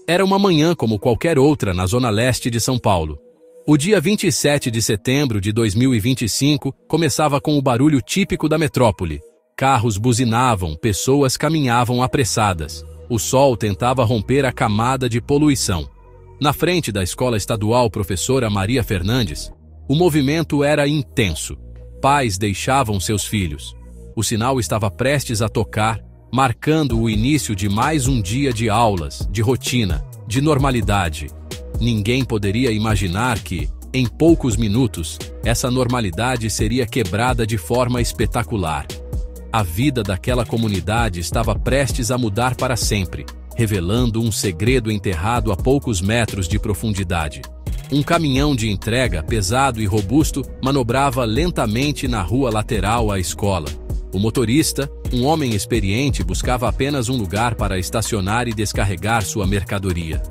Era uma manhã como qualquer outra na zona leste de São Paulo. O dia 27 de setembro de 2025 começava com o barulho típico da metrópole. Carros buzinavam, pessoas caminhavam apressadas. O sol tentava romper a camada de poluição. Na frente da escola estadual Professora Maria Fernandes, o movimento era intenso. Pais deixavam seus filhos. O sinal estava prestes a tocar, marcando o início de mais um dia de aulas, de rotina, de normalidade. Ninguém poderia imaginar que, em poucos minutos, essa normalidade seria quebrada de forma espetacular. A vida daquela comunidade estava prestes a mudar para sempre, revelando um segredo enterrado a poucos metros de profundidade. Um caminhão de entrega pesado e robusto manobrava lentamente na rua lateral à escola. O motorista, um homem experiente, buscava apenas um lugar para estacionar e descarregar sua mercadoria.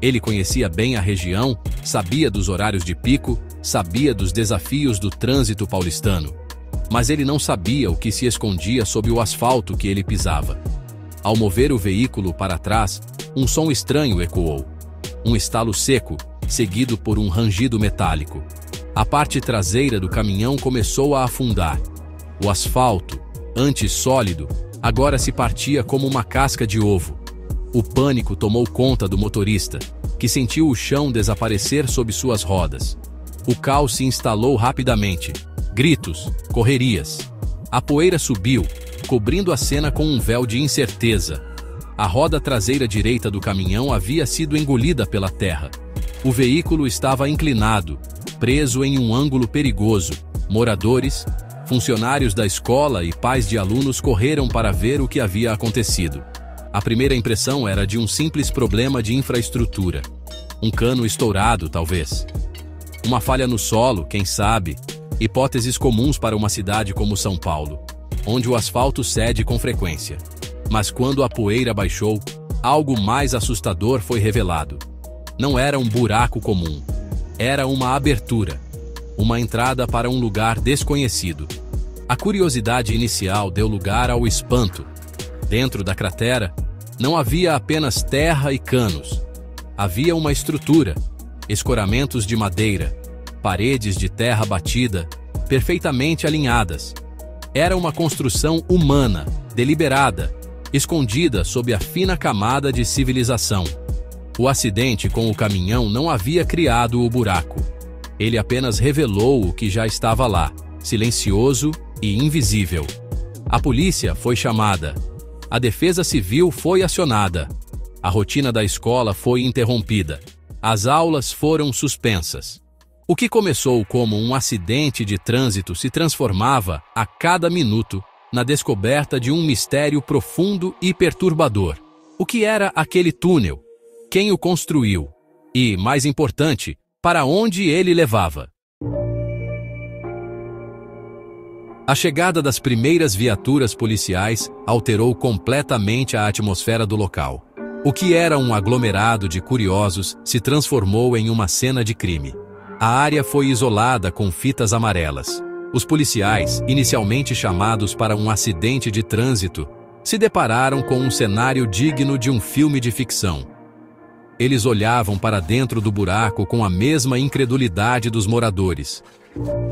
Ele conhecia bem a região, sabia dos horários de pico, sabia dos desafios do trânsito paulistano. Mas ele não sabia o que se escondia sob o asfalto que ele pisava. Ao mover o veículo para trás, um som estranho ecoou. Um estalo seco, seguido por um rangido metálico. A parte traseira do caminhão começou a afundar. O asfalto, antes sólido, agora se partia como uma casca de ovo. O pânico tomou conta do motorista, que sentiu o chão desaparecer sob suas rodas. O caos se instalou rapidamente. Gritos, correrias. A poeira subiu, cobrindo a cena com um véu de incerteza. A roda traseira direita do caminhão havia sido engolida pela terra. O veículo estava inclinado, preso em um ângulo perigoso. Moradores, funcionários da escola e pais de alunos correram para ver o que havia acontecido. A primeira impressão era de um simples problema de infraestrutura. Um cano estourado, talvez. Uma falha no solo, quem sabe? Hipóteses comuns para uma cidade como São Paulo, onde o asfalto cede com frequência. Mas quando a poeira baixou, algo mais assustador foi revelado. Não era um buraco comum. Era uma abertura. Uma entrada para um lugar desconhecido. A curiosidade inicial deu lugar ao espanto. Dentro da cratera, não havia apenas terra e canos. Havia uma estrutura, escoramentos de madeira, paredes de terra batida, perfeitamente alinhadas. Era uma construção humana, deliberada, escondida sob a fina camada de civilização. O acidente com o caminhão não havia criado o buraco. Ele apenas revelou o que já estava lá, silencioso e invisível. A polícia foi chamada. A defesa civil foi acionada. A rotina da escola foi interrompida. As aulas foram suspensas. O que começou como um acidente de trânsito se transformava, a cada minuto, na descoberta de um mistério profundo e perturbador. O que era aquele túnel? Quem o construiu? E, mais importante, para onde ele levava? A chegada das primeiras viaturas policiais alterou completamente a atmosfera do local. O que era um aglomerado de curiosos se transformou em uma cena de crime. A área foi isolada com fitas amarelas. Os policiais, inicialmente chamados para um acidente de trânsito, se depararam com um cenário digno de um filme de ficção. Eles olhavam para dentro do buraco com a mesma incredulidade dos moradores.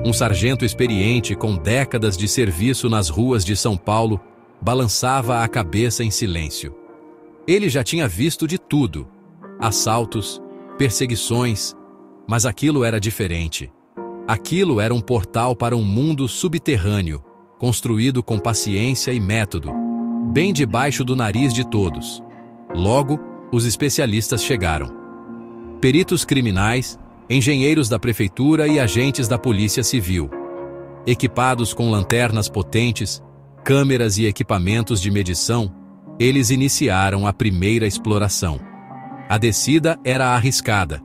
Um sargento experiente com décadas de serviço nas ruas de São Paulo balançava a cabeça em silêncio. Ele já tinha visto de tudo: assaltos, perseguições, mas aquilo era diferente. Aquilo era um portal para um mundo subterrâneo, construído com paciência e método, bem debaixo do nariz de todos. Logo, os especialistas chegaram. Peritos criminais, engenheiros da prefeitura e agentes da polícia civil. Equipados com lanternas potentes, câmeras e equipamentos de medição, eles iniciaram a primeira exploração. A descida era arriscada.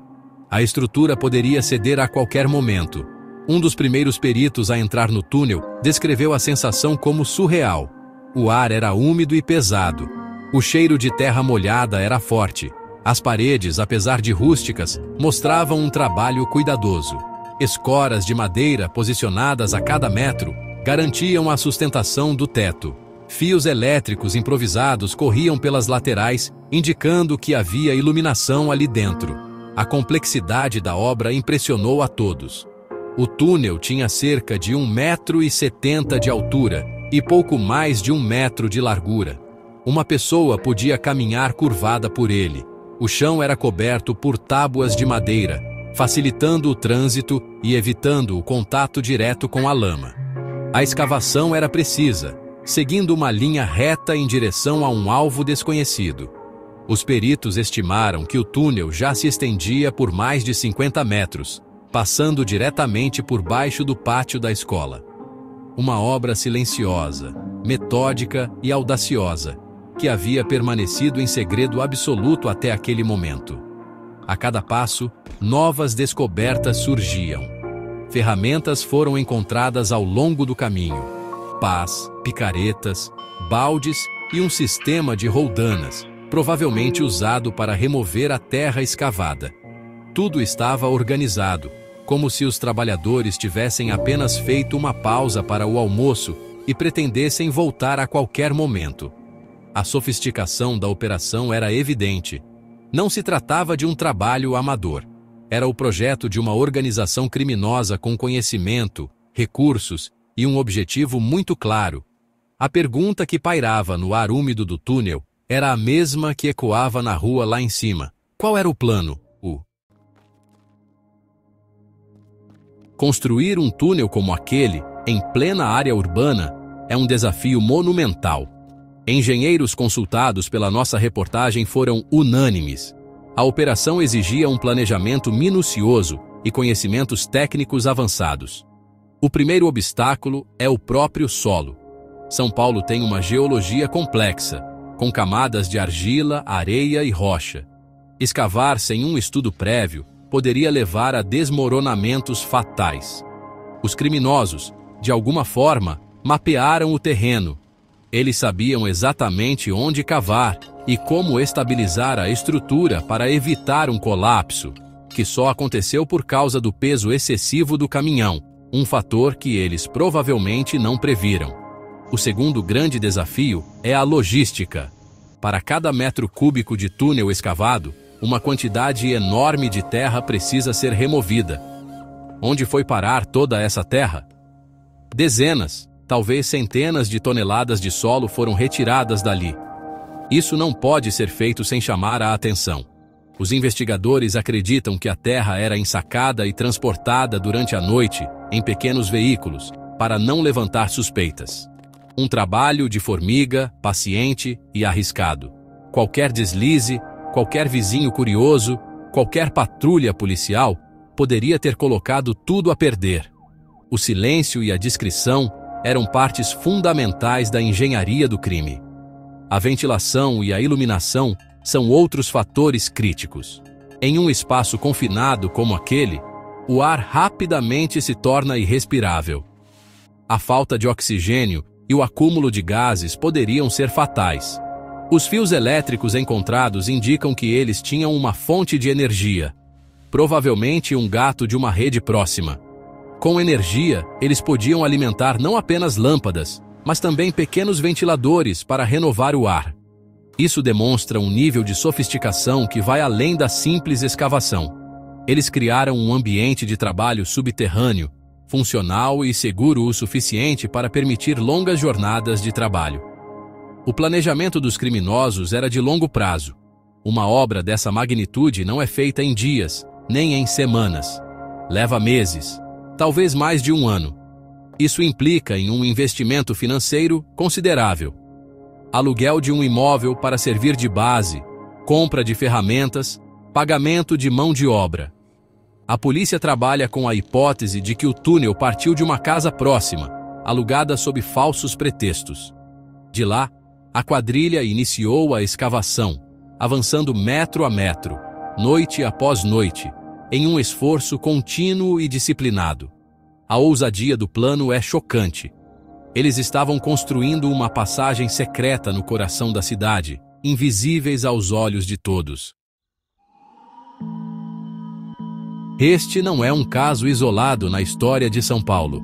A estrutura poderia ceder a qualquer momento. Um dos primeiros peritos a entrar no túnel descreveu a sensação como surreal. O ar era úmido e pesado. O cheiro de terra molhada era forte. As paredes, apesar de rústicas, mostravam um trabalho cuidadoso. Escoras de madeira posicionadas a cada metro garantiam a sustentação do teto. Fios elétricos improvisados corriam pelas laterais, indicando que havia iluminação ali dentro. A complexidade da obra impressionou a todos. O túnel tinha cerca de 1,70 m de altura e pouco mais de 1 metro de largura. Uma pessoa podia caminhar curvada por ele. O chão era coberto por tábuas de madeira, facilitando o trânsito e evitando o contato direto com a lama. A escavação era precisa, seguindo uma linha reta em direção a um alvo desconhecido. Os peritos estimaram que o túnel já se estendia por mais de 50 metros, passando diretamente por baixo do pátio da escola. Uma obra silenciosa, metódica e audaciosa, que havia permanecido em segredo absoluto até aquele momento. A cada passo, novas descobertas surgiam. Ferramentas foram encontradas ao longo do caminho: pás, picaretas, baldes e um sistema de roldanas, provavelmente usado para remover a terra escavada. Tudo estava organizado, como se os trabalhadores tivessem apenas feito uma pausa para o almoço e pretendessem voltar a qualquer momento. A sofisticação da operação era evidente. Não se tratava de um trabalho amador. Era o projeto de uma organização criminosa com conhecimento, recursos e um objetivo muito claro. A pergunta que pairava no ar úmido do túnel era a mesma que ecoava na rua lá em cima. Qual era o plano? Construir um túnel como aquele, em plena área urbana, é um desafio monumental. Engenheiros consultados pela nossa reportagem foram unânimes. A operação exigia um planejamento minucioso e conhecimentos técnicos avançados. O primeiro obstáculo é o próprio solo. São Paulo tem uma geologia complexa, com camadas de argila, areia e rocha. Escavar sem um estudo prévio poderia levar a desmoronamentos fatais. Os criminosos, de alguma forma, mapearam o terreno. Eles sabiam exatamente onde cavar e como estabilizar a estrutura para evitar um colapso, que só aconteceu por causa do peso excessivo do caminhão, um fator que eles provavelmente não previram. O segundo grande desafio é a logística. Para cada metro cúbico de túnel escavado, uma quantidade enorme de terra precisa ser removida. Onde foi parar toda essa terra? Dezenas, talvez centenas de toneladas de solo foram retiradas dali. Isso não pode ser feito sem chamar a atenção. Os investigadores acreditam que a terra era ensacada e transportada durante a noite, em pequenos veículos, para não levantar suspeitas. Um trabalho de formiga, paciente e arriscado. Qualquer deslize, qualquer vizinho curioso, qualquer patrulha policial poderia ter colocado tudo a perder. O silêncio e a discrição eram partes fundamentais da engenharia do crime. A ventilação e a iluminação são outros fatores críticos. Em um espaço confinado como aquele, o ar rapidamente se torna irrespirável. A falta de oxigênio e o acúmulo de gases poderiam ser fatais. Os fios elétricos encontrados indicam que eles tinham uma fonte de energia, provavelmente um gato de uma rede próxima. Com energia, eles podiam alimentar não apenas lâmpadas, mas também pequenos ventiladores para renovar o ar. Isso demonstra um nível de sofisticação que vai além da simples escavação. Eles criaram um ambiente de trabalho subterrâneo, funcional e seguro o suficiente para permitir longas jornadas de trabalho. O planejamento dos criminosos era de longo prazo. Uma obra dessa magnitude não é feita em dias, nem em semanas. Leva meses, talvez mais de um ano. Isso implica em um investimento financeiro considerável. Aluguel de um imóvel para servir de base, compra de ferramentas, pagamento de mão de obra. A polícia trabalha com a hipótese de que o túnel partiu de uma casa próxima, alugada sob falsos pretextos. De lá, a quadrilha iniciou a escavação, avançando metro a metro, noite após noite, em um esforço contínuo e disciplinado. A ousadia do plano é chocante. Eles estavam construindo uma passagem secreta no coração da cidade, invisíveis aos olhos de todos. Este não é um caso isolado na história de São Paulo.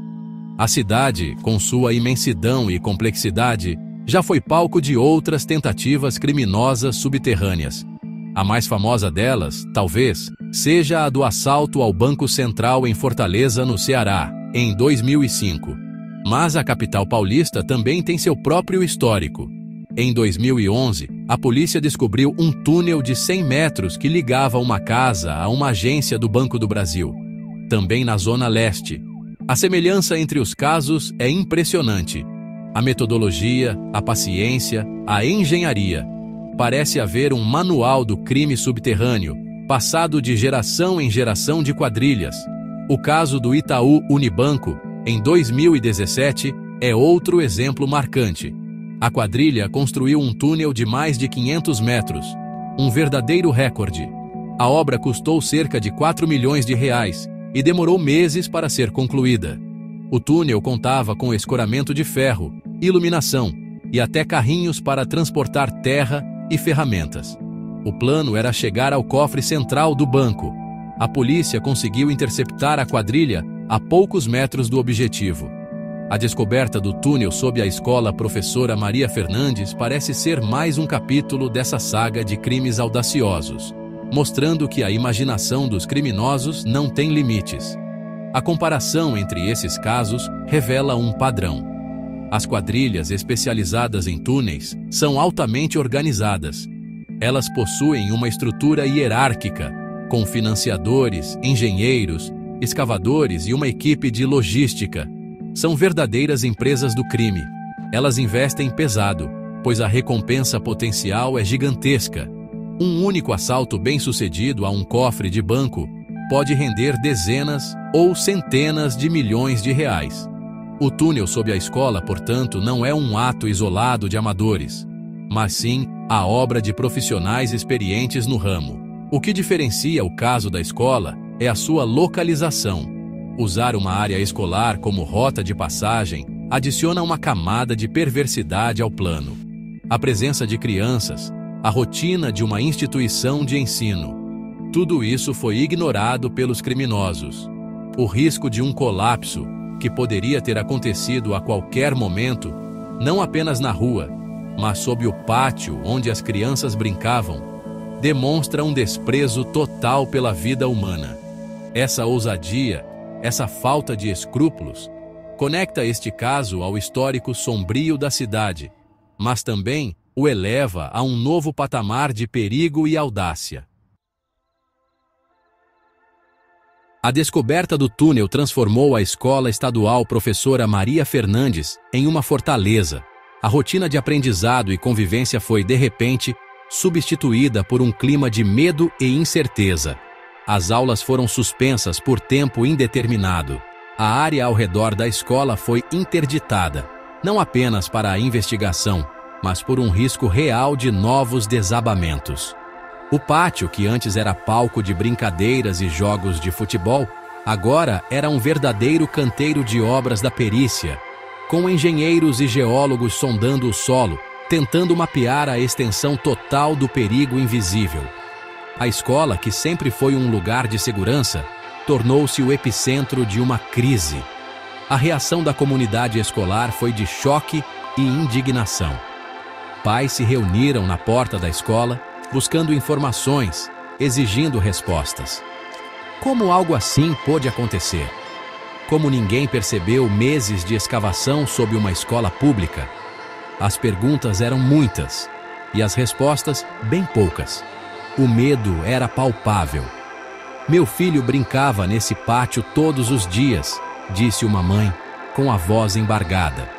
A cidade, com sua imensidão e complexidade, já foi palco de outras tentativas criminosas subterrâneas. A mais famosa delas, talvez, seja a do assalto ao Banco Central em Fortaleza, no Ceará, em 2005. Mas a capital paulista também tem seu próprio histórico. Em 2011, a polícia descobriu um túnel de 100 metros que ligava uma casa a uma agência do Banco do Brasil, também na Zona Leste. A semelhança entre os casos é impressionante. A metodologia, a paciência, a engenharia. Parece haver um manual do crime subterrâneo, passado de geração em geração de quadrilhas. O caso do Itaú Unibanco, em 2017, é outro exemplo marcante. A quadrilha construiu um túnel de mais de 500 metros, um verdadeiro recorde. A obra custou cerca de 4 milhões de reais e demorou meses para ser concluída. O túnel contava com escoramento de ferro, iluminação e até carrinhos para transportar terra e ferramentas. O plano era chegar ao cofre central do banco. A polícia conseguiu interceptar a quadrilha a poucos metros do objetivo. A descoberta do túnel sob a escola Professora Maria Fernandes parece ser mais um capítulo dessa saga de crimes audaciosos, mostrando que a imaginação dos criminosos não tem limites. A comparação entre esses casos revela um padrão. As quadrilhas especializadas em túneis são altamente organizadas. Elas possuem uma estrutura hierárquica, com financiadores, engenheiros, escavadores e uma equipe de logística. São verdadeiras empresas do crime. Elas investem pesado, pois a recompensa potencial é gigantesca. Um único assalto bem-sucedido a um cofre de banco pode render dezenas ou centenas de milhões de reais. O túnel sob a escola, portanto, não é um ato isolado de amadores, mas sim a obra de profissionais experientes no ramo. O que diferencia o caso da escola é a sua localização. Usar uma área escolar como rota de passagem adiciona uma camada de perversidade ao plano. A presença de crianças, a rotina de uma instituição de ensino. Tudo isso foi ignorado pelos criminosos. O risco de um colapso, que poderia ter acontecido a qualquer momento, não apenas na rua, mas sob o pátio onde as crianças brincavam, demonstra um desprezo total pela vida humana. Essa ousadia, essa falta de escrúpulos, conecta este caso ao histórico sombrio da cidade, mas também o eleva a um novo patamar de perigo e audácia. A descoberta do túnel transformou a escola estadual Professora Maria Fernandes em uma fortaleza. A rotina de aprendizado e convivência foi, de repente, substituída por um clima de medo e incerteza. As aulas foram suspensas por tempo indeterminado. A área ao redor da escola foi interditada, não apenas para a investigação, mas por um risco real de novos desabamentos. O pátio, que antes era palco de brincadeiras e jogos de futebol, agora era um verdadeiro canteiro de obras da perícia, com engenheiros e geólogos sondando o solo, tentando mapear a extensão total do perigo invisível. A escola, que sempre foi um lugar de segurança, tornou-se o epicentro de uma crise. A reação da comunidade escolar foi de choque e indignação. Pais se reuniram na porta da escola, buscando informações, exigindo respostas. Como algo assim pôde acontecer? Como ninguém percebeu meses de escavação sob uma escola pública? As perguntas eram muitas e as respostas bem poucas. O medo era palpável. Meu filho brincava nesse pátio todos os dias, disse uma mãe, com a voz embargada.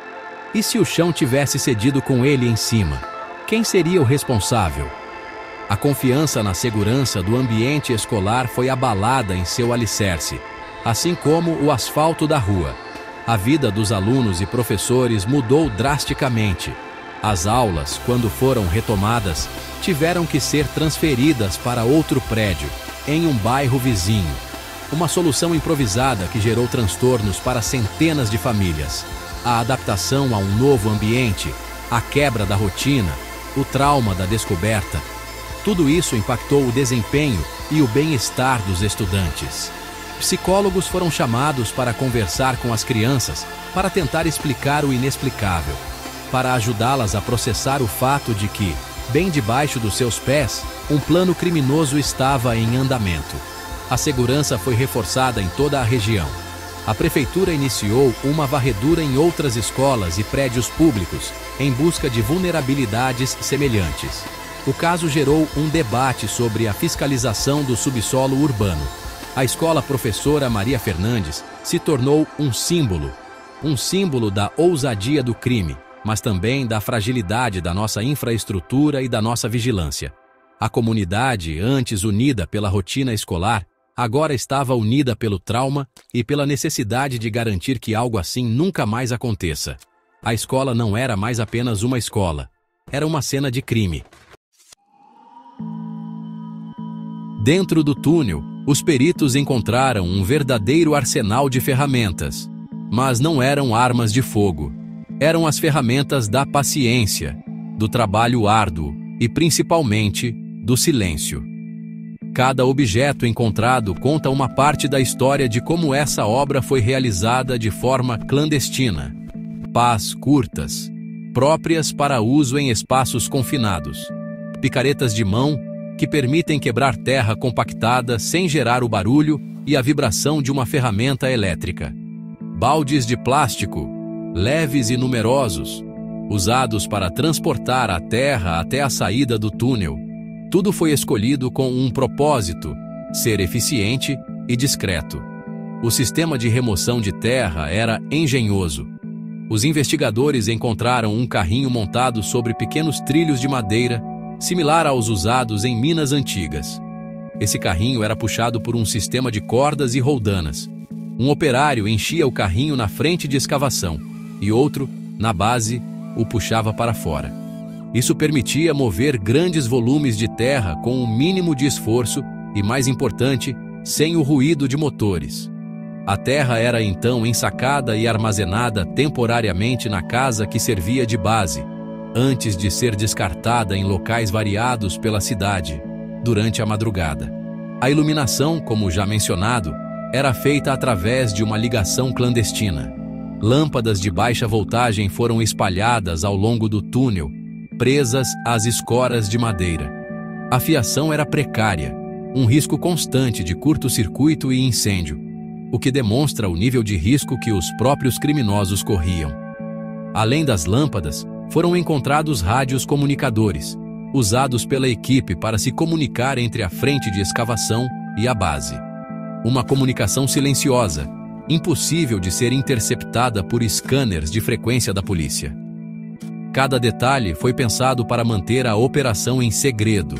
E se o chão tivesse cedido com ele em cima? Quem seria o responsável? A confiança na segurança do ambiente escolar foi abalada em seu alicerce, assim como o asfalto da rua. A vida dos alunos e professores mudou drasticamente. As aulas, quando foram retomadas, tiveram que ser transferidas para outro prédio, em um bairro vizinho. Uma solução improvisada que gerou transtornos para centenas de famílias. A adaptação a um novo ambiente, a quebra da rotina, o trauma da descoberta. Tudo isso impactou o desempenho e o bem-estar dos estudantes. Psicólogos foram chamados para conversar com as crianças para tentar explicar o inexplicável. para ajudá-las a processar o fato de que, bem debaixo dos seus pés, um plano criminoso estava em andamento. A segurança foi reforçada em toda a região. A prefeitura iniciou uma varredura em outras escolas e prédios públicos, em busca de vulnerabilidades semelhantes. O caso gerou um debate sobre a fiscalização do subsolo urbano. A escola Professora Maria Fernandes se tornou um símbolo da ousadia do crime, mas também da fragilidade da nossa infraestrutura e da nossa vigilância. A comunidade, antes unida pela rotina escolar, agora estava unida pelo trauma e pela necessidade de garantir que algo assim nunca mais aconteça. A escola não era mais apenas uma escola, era uma cena de crime. Dentro do túnel, os peritos encontraram um verdadeiro arsenal de ferramentas. Mas não eram armas de fogo. Eram as ferramentas da paciência, do trabalho árduo e, principalmente, do silêncio. Cada objeto encontrado conta uma parte da história de como essa obra foi realizada de forma clandestina. Pás curtas, próprias para uso em espaços confinados. Picaretas de mão que permitem quebrar terra compactada sem gerar o barulho e a vibração de uma ferramenta elétrica. Baldes de plástico, leves e numerosos, usados para transportar a terra até a saída do túnel. Tudo foi escolhido com um propósito: ser eficiente e discreto. O sistema de remoção de terra era engenhoso. Os investigadores encontraram um carrinho montado sobre pequenos trilhos de madeira, similar aos usados em minas antigas. Esse carrinho era puxado por um sistema de cordas e roldanas. Um operário enchia o carrinho na frente de escavação e outro, na base, o puxava para fora. Isso permitia mover grandes volumes de terra com o mínimo de esforço e, mais importante, sem o ruído de motores. A terra era então ensacada e armazenada temporariamente na casa que servia de base, antes de ser descartada em locais variados pela cidade, durante a madrugada. A iluminação, como já mencionado, era feita através de uma ligação clandestina. Lâmpadas de baixa voltagem foram espalhadas ao longo do túnel, presas às escoras de madeira. A fiação era precária, um risco constante de curto-circuito e incêndio, o que demonstra o nível de risco que os próprios criminosos corriam. Além das lâmpadas, foram encontrados rádios comunicadores, usados pela equipe para se comunicar entre a frente de escavação e a base. Uma comunicação silenciosa, impossível de ser interceptada por scanners de frequência da polícia. Cada detalhe foi pensado para manter a operação em segredo.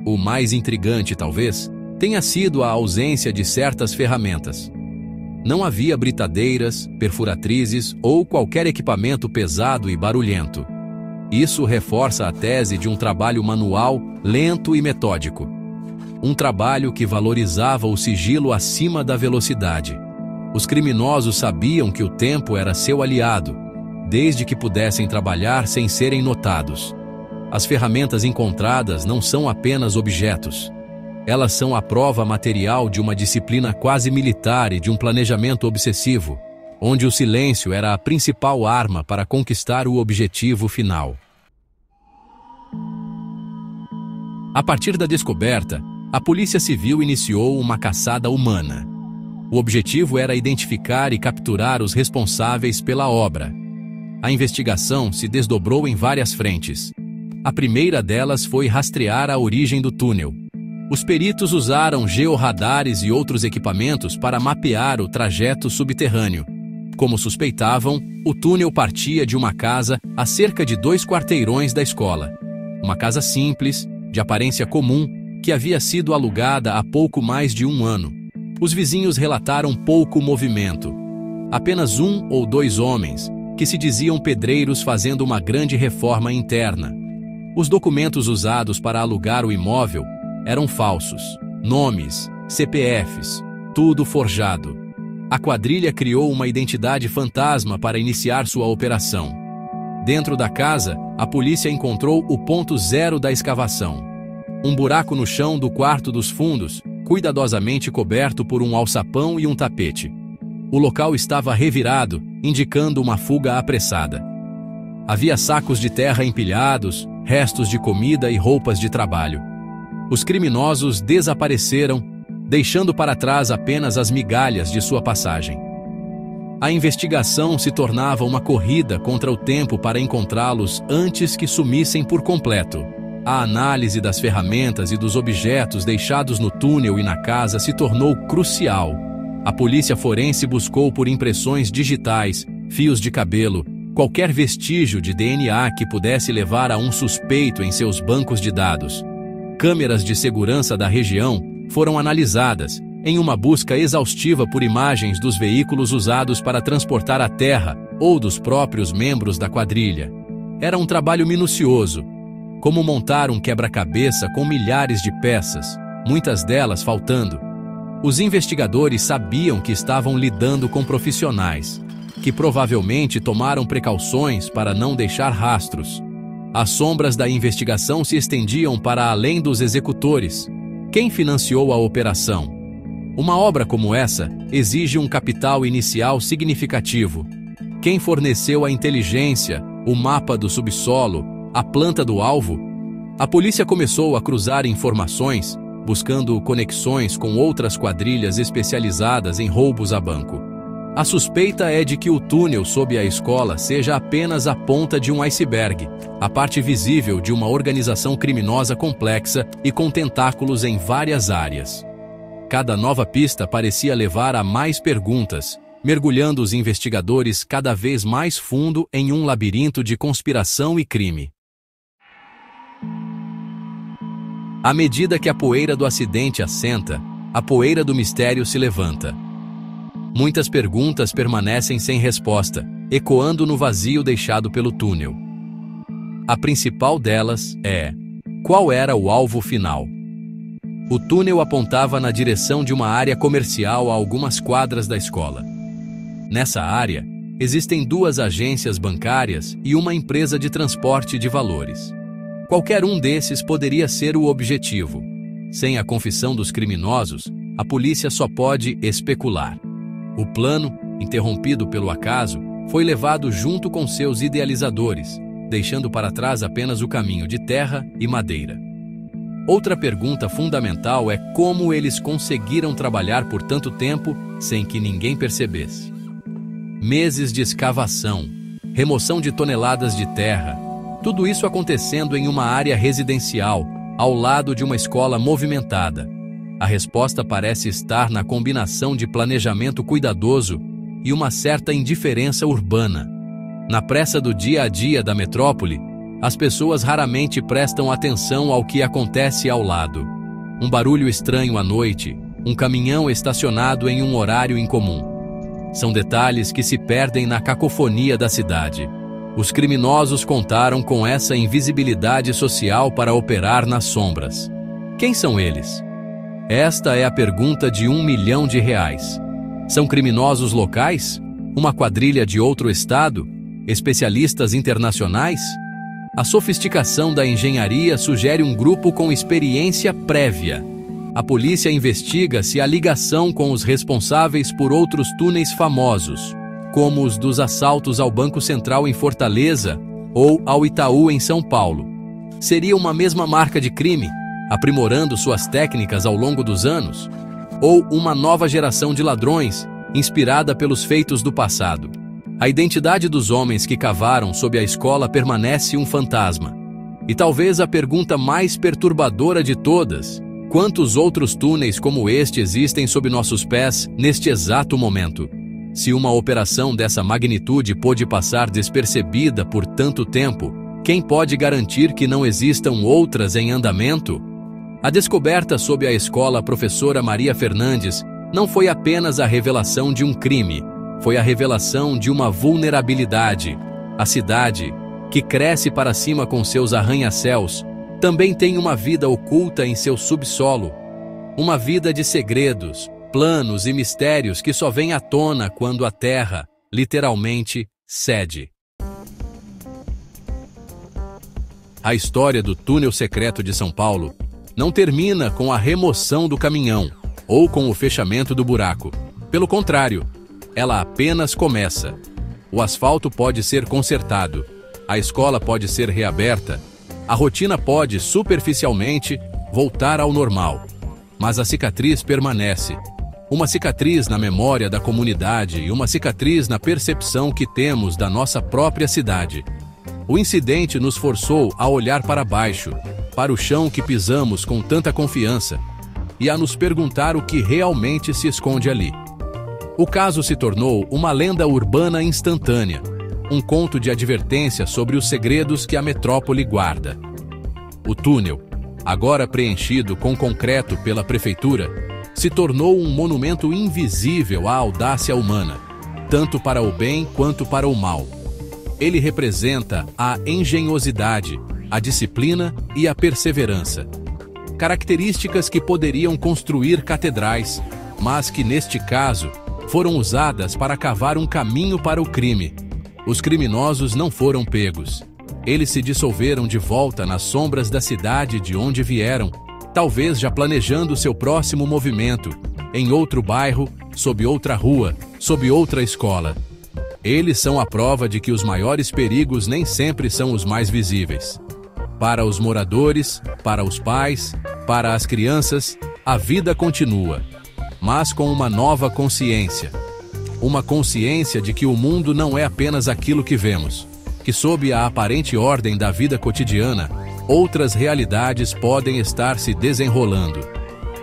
O mais intrigante, talvez, tenha sido a ausência de certas ferramentas. Não havia britadeiras, perfuratrizes ou qualquer equipamento pesado e barulhento. Isso reforça a tese de um trabalho manual, lento e metódico. Um trabalho que valorizava o sigilo acima da velocidade. Os criminosos sabiam que o tempo era seu aliado, desde que pudessem trabalhar sem serem notados. As ferramentas encontradas não são apenas objetos. Elas são a prova material de uma disciplina quase militar e de um planejamento obsessivo, onde o silêncio era a principal arma para conquistar o objetivo final. A partir da descoberta, a Polícia Civil iniciou uma caçada humana. O objetivo era identificar e capturar os responsáveis pela obra. A investigação se desdobrou em várias frentes. A primeira delas foi rastrear a origem do túnel. Os peritos usaram georradares e outros equipamentos para mapear o trajeto subterrâneo. Como suspeitavam, o túnel partia de uma casa a cerca de 2 quarteirões da escola. Uma casa simples, de aparência comum, que havia sido alugada há pouco mais de 1 ano. Os vizinhos relataram pouco movimento. Apenas 1 ou 2 homens, que se diziam pedreiros fazendo uma grande reforma interna. Os documentos usados para alugar o imóvel eram falsos. Nomes, CPFs, tudo forjado. A quadrilha criou uma identidade fantasma para iniciar sua operação. Dentro da casa, a polícia encontrou o ponto zero da escavação. Um buraco no chão do quarto dos fundos, cuidadosamente coberto por um alçapão e um tapete. O local estava revirado, indicando uma fuga apressada. Havia sacos de terra empilhados, restos de comida e roupas de trabalho. Os criminosos desapareceram, deixando para trás apenas as migalhas de sua passagem. A investigação se tornava uma corrida contra o tempo para encontrá-los antes que sumissem por completo. A análise das ferramentas e dos objetos deixados no túnel e na casa se tornou crucial. A polícia forense buscou por impressões digitais, fios de cabelo, qualquer vestígio de DNA que pudesse levar a um suspeito em seus bancos de dados. Câmeras de segurança da região foram analisadas, em uma busca exaustiva por imagens dos veículos usados para transportar a terra ou dos próprios membros da quadrilha. Era um trabalho minucioso, como montar um quebra-cabeça com milhares de peças, muitas delas faltando. Os investigadores sabiam que estavam lidando com profissionais, que provavelmente tomaram precauções para não deixar rastros. As sombras da investigação se estendiam para além dos executores. Quem financiou a operação? Uma obra como essa exige um capital inicial significativo. Quem forneceu a inteligência, o mapa do subsolo, a planta do alvo? A polícia começou a cruzar informações, buscando conexões com outras quadrilhas especializadas em roubos a banco. A suspeita é de que o túnel sob a escola seja apenas a ponta de um iceberg, a parte visível de uma organização criminosa complexa e com tentáculos em várias áreas. Cada nova pista parecia levar a mais perguntas, mergulhando os investigadores cada vez mais fundo em um labirinto de conspiração e crime. À medida que a poeira do acidente assenta, a poeira do mistério se levanta. Muitas perguntas permanecem sem resposta, ecoando no vazio deixado pelo túnel. A principal delas é: qual era o alvo final? O túnel apontava na direção de uma área comercial a algumas quadras da escola. Nessa área, existem 2 agências bancárias e uma empresa de transporte de valores. Qualquer um desses poderia ser o objetivo. Sem a confissão dos criminosos, a polícia só pode especular. O plano, interrompido pelo acaso, foi levado junto com seus idealizadores, deixando para trás apenas o caminho de terra e madeira. Outra pergunta fundamental é como eles conseguiram trabalhar por tanto tempo sem que ninguém percebesse. Meses de escavação, remoção de toneladas de terra, tudo isso acontecendo em uma área residencial, ao lado de uma escola movimentada. A resposta parece estar na combinação de planejamento cuidadoso e uma certa indiferença urbana. Na pressa do dia a dia da metrópole, as pessoas raramente prestam atenção ao que acontece ao lado. Um barulho estranho à noite, um caminhão estacionado em um horário incomum. São detalhes que se perdem na cacofonia da cidade. Os criminosos contaram com essa invisibilidade social para operar nas sombras. Quem são eles? Esta é a pergunta de R$1 milhão. São criminosos locais? Uma quadrilha de outro estado? Especialistas internacionais? A sofisticação da engenharia sugere um grupo com experiência prévia. A polícia investiga se há ligação com os responsáveis por outros túneis famosos, como os dos assaltos ao Banco Central em Fortaleza ou ao Itaú em São Paulo. Seria uma mesma marca de crime, aprimorando suas técnicas ao longo dos anos? Ou uma nova geração de ladrões, inspirada pelos feitos do passado? A identidade dos homens que cavaram sob a escola permanece um fantasma. E talvez a pergunta mais perturbadora de todas: quantos outros túneis como este existem sob nossos pés neste exato momento? Se uma operação dessa magnitude pôde passar despercebida por tanto tempo, quem pode garantir que não existam outras em andamento? A descoberta sob a escola Professora Maria Fernandes não foi apenas a revelação de um crime, foi a revelação de uma vulnerabilidade. A cidade, que cresce para cima com seus arranha-céus, também tem uma vida oculta em seu subsolo. Uma vida de segredos, planos e mistérios que só vem à tona quando a terra, literalmente, cede. A história do túnel secreto de São Paulo não termina com a remoção do caminhão ou com o fechamento do buraco. Pelo contrário, ela apenas começa. O asfalto pode ser consertado, A escola pode ser reaberta, a rotina pode, superficialmente, voltar ao normal. Mas a cicatriz permanece. Uma cicatriz na memória da comunidade e uma cicatriz na percepção que temos da nossa própria cidade. O incidente nos forçou a olhar para baixo, para o chão que pisamos com tanta confiança, e a nos perguntar o que realmente se esconde ali. O caso se tornou uma lenda urbana instantânea, um conto de advertência sobre os segredos que a metrópole guarda. O túnel, agora preenchido com concreto pela prefeitura, se tornou um monumento invisível à audácia humana, tanto para o bem quanto para o mal. Ele representa a engenhosidade, a disciplina e a perseverança. Características que poderiam construir catedrais, mas que, neste caso, foram usadas para cavar um caminho para o crime. Os criminosos não foram pegos. Eles se dissolveram de volta nas sombras da cidade de onde vieram, talvez já planejando seu próximo movimento, em outro bairro, sob outra rua, sob outra escola. Eles são a prova de que os maiores perigos nem sempre são os mais visíveis. Para os moradores, para os pais, para as crianças, a vida continua, mas com uma nova consciência. Uma consciência de que o mundo não é apenas aquilo que vemos, que sob a aparente ordem da vida cotidiana, outras realidades podem estar se desenrolando.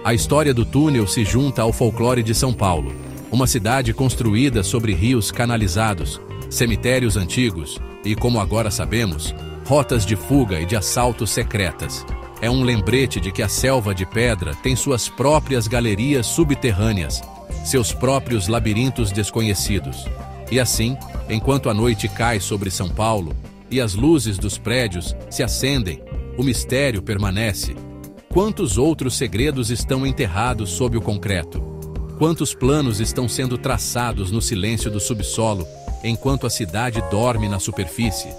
A história do túnel se junta ao folclore de São Paulo, uma cidade construída sobre rios canalizados, cemitérios antigos e, como agora sabemos, rotas de fuga e de assaltos secretas. É um lembrete de que a selva de pedra tem suas próprias galerias subterrâneas, seus próprios labirintos desconhecidos. E assim, enquanto a noite cai sobre São Paulo e as luzes dos prédios se acendem, o mistério permanece. Quantos outros segredos estão enterrados sob o concreto? Quantos planos estão sendo traçados no silêncio do subsolo, enquanto a cidade dorme na superfície?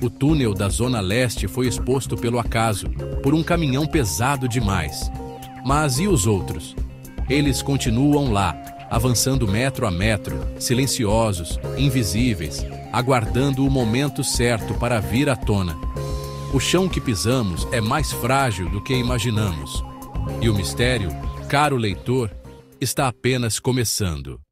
O túnel da Zona Leste foi exposto pelo acaso, por um caminhão pesado demais. Mas e os outros? Eles continuam lá, avançando metro a metro, silenciosos, invisíveis, aguardando o momento certo para vir à tona. O chão que pisamos é mais frágil do que imaginamos. E o mistério, caro leitor, está apenas começando.